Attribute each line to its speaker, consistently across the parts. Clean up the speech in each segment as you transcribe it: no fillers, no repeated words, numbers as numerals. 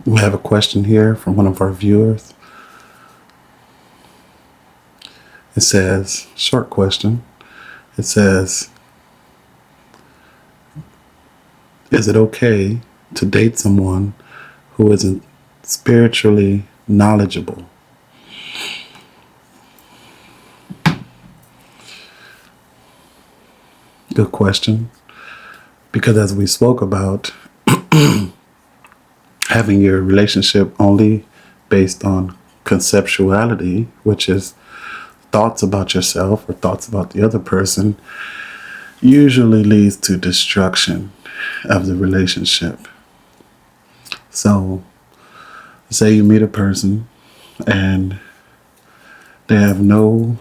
Speaker 1: We have a question here from one of our viewers. It says, short question. It says, is it okay to date someone who isn't spiritually knowledgeable? Good question. Because as we spoke about, having your relationship only based on conceptuality, which is thoughts about yourself or thoughts about the other person, usually leads to destruction of the relationship. So, say you meet a person and they have no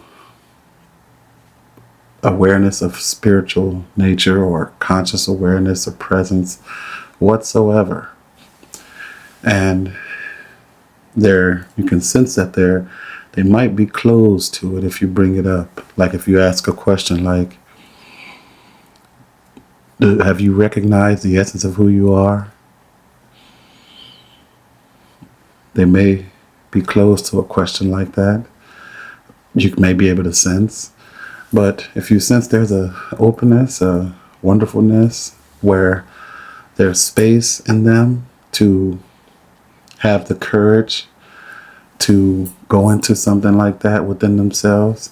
Speaker 1: awareness of spiritual nature or conscious awareness or presence whatsoever. And you can sense that they might be closed to it if you bring it up. Like if you ask a question like, have you recognized the essence of who you are? They may be closed to a question like that. You may be able to sense. But if you sense there's a openness, a wonderfulness, where there's space in them to have the courage to go into something like that within themselves,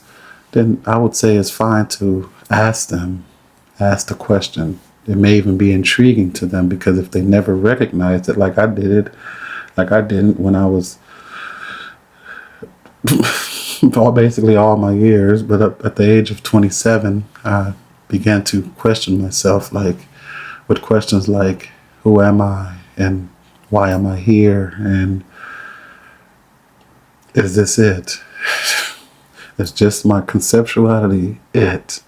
Speaker 1: then I would say it's fine to ask the question. It may even be intriguing to them, because if they never recognized it like I didn't when I was basically all my years, but at the age of 27, I began to question myself, with questions like, who am I, and why am I here, and is this it? It's just my conceptuality it.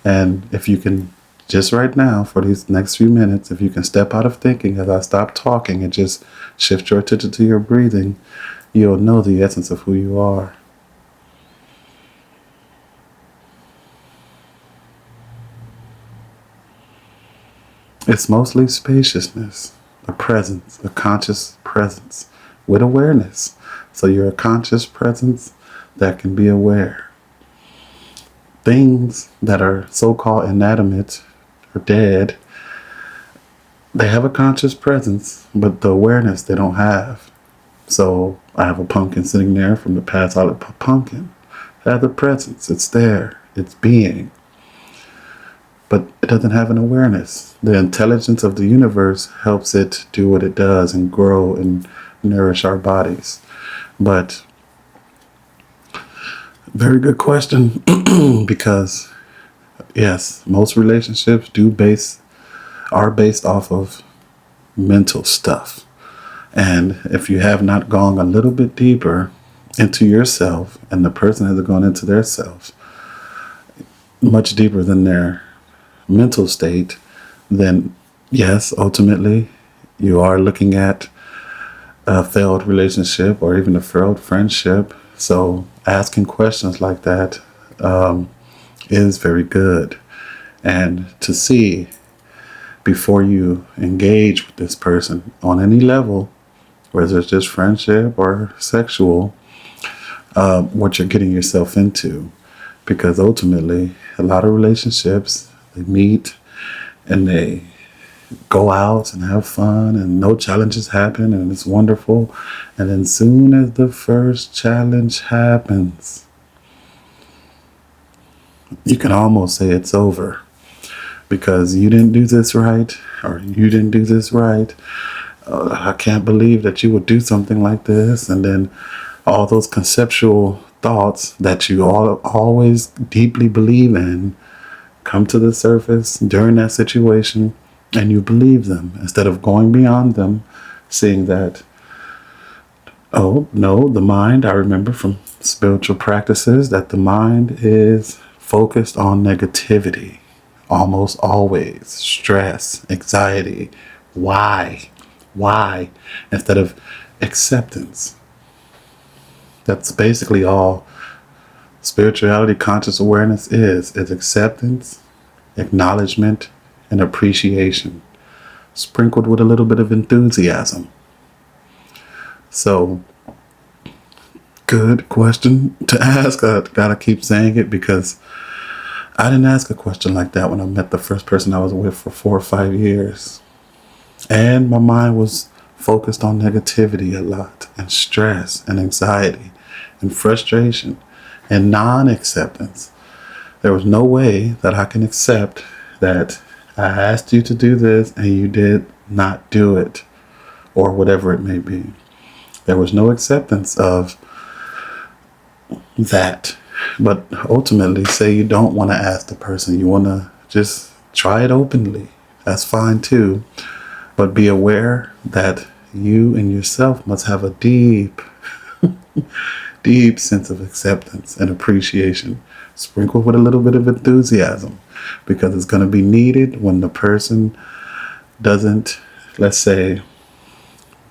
Speaker 1: And if you can, just right now, for these next few minutes, if you can step out of thinking as I stop talking and just shift your attention to your breathing, you'll know the essence of who you are. It's mostly spaciousness, a presence, a conscious presence with awareness. So you're a conscious presence that can be aware. Things that are so-called inanimate or dead, they have a conscious presence, but the awareness they don't have. So I have a pumpkin sitting there from the past. I look at pumpkin. It has a presence. It's there. It's being. But it doesn't have an awareness. The intelligence of the universe helps it do what it does and grow and nourish our bodies. But very good question, because yes, most relationships are based off of mental stuff. And if you have not gone a little bit deeper into yourself, and the person hasn't gone into their self much deeper than their mental state, then yes, ultimately you are looking at a failed relationship or even a failed friendship. So asking questions like that is very good. And to see, before you engage with this person on any level, whether it's just friendship or sexual, what you're getting yourself into. Because ultimately, a lot of relationships, they meet and they go out and have fun and no challenges happen and it's wonderful. And then soon as the first challenge happens, you can almost say it's over, because you didn't do this right, or you didn't do this right. I can't believe that you would do something like this. And then all those conceptual thoughts that you always deeply believe in come to the surface during that situation, and you believe them instead of going beyond them, seeing that, oh no, the mind, I remember from spiritual practices that the mind is focused on negativity almost always, stress, anxiety. Why, instead of acceptance. That's basically all spirituality, conscious awareness is acceptance, acknowledgement, and appreciation, sprinkled with a little bit of enthusiasm. So, good question to ask. I gotta keep saying it because I didn't ask a question like that when I met the first person I was with for 4 or 5 years. And my mind was focused on negativity a lot, and stress, and anxiety, and frustration, and non acceptance. There was no way that I can accept that I asked you to do this and you did not do it, or whatever it may be. There was no acceptance of that. But ultimately, say you don't want to ask the person, you want to just try it openly. That's fine too. But be aware that you and yourself must have a deep, deep sense of acceptance and appreciation, sprinkled with a little bit of enthusiasm, because it's going to be needed when the person doesn't, let's say,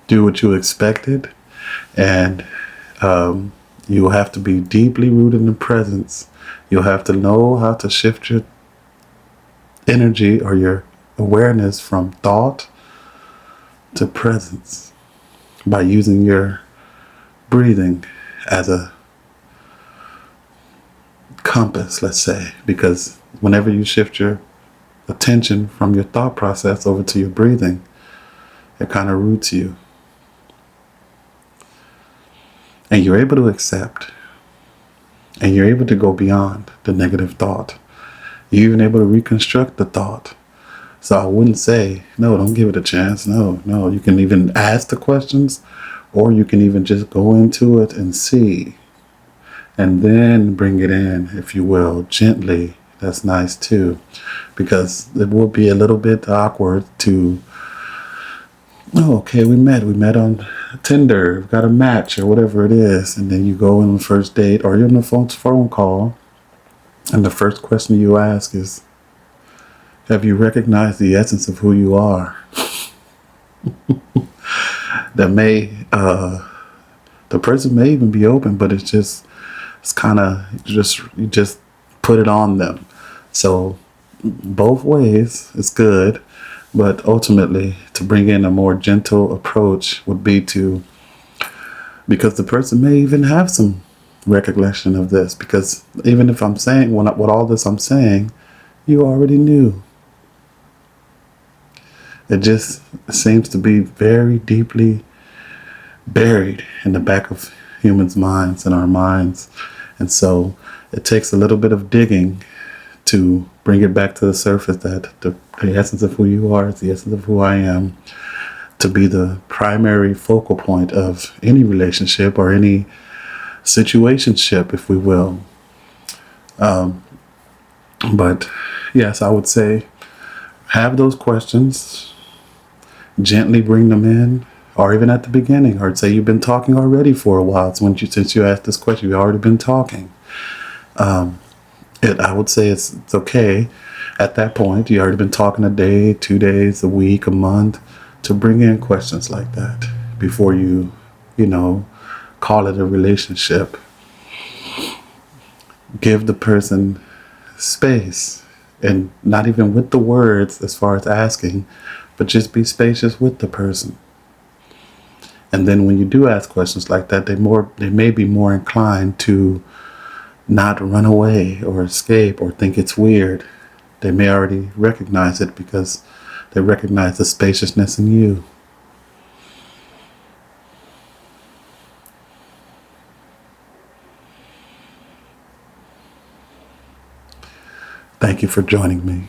Speaker 1: do what you expected. And you'll have to be deeply rooted in the presence. You'll have to know how to shift your energy or your awareness from thought to presence by using your breathing as a compass, let's say, because whenever you shift your attention from your thought process over to your breathing, it kind of roots you. And you're able to accept, and you're able to go beyond the negative thought. You're even able to reconstruct the thought. So I wouldn't say, no, don't give it a chance. No. You can even ask the questions, or you can even just go into it and see, and then bring it in, if you will, gently. That's nice too, because it will be a little bit awkward to, oh, okay, we met on Tinder, got a match or whatever it is, and then you go on the first date or you're on the phone call, and the first question you ask is, have you recognized the essence of who you are? That may, the person may even be open, but it's kind of you just put it on them. So both ways is good, but ultimately to bring in a more gentle approach would be to, because the person may even have some recollection of this, because even if I'm saying what all this I'm saying, you already knew. It just seems to be very deeply buried in the back of humans' minds and our minds. And so it takes a little bit of digging to bring it back to the surface, that the essence of who you are is the essence of who I am, to be the primary focal point of any relationship or any situationship, if we will. But yes, I would say have those questions, gently bring them in, or even at the beginning, or say you've been talking already for a while. Since you asked this question, you've already been talking. I would say it's okay at that point. You already been talking a day, 2 days, a week, a month, to bring in questions like that before you call it a relationship. Give the person space, and not even with the words as far as asking, but just be spacious with the person. And then when you do ask questions like that, they may be more inclined to not run away or escape or think it's weird. They may already recognize it because they recognize the spaciousness in you. Thank you for joining me.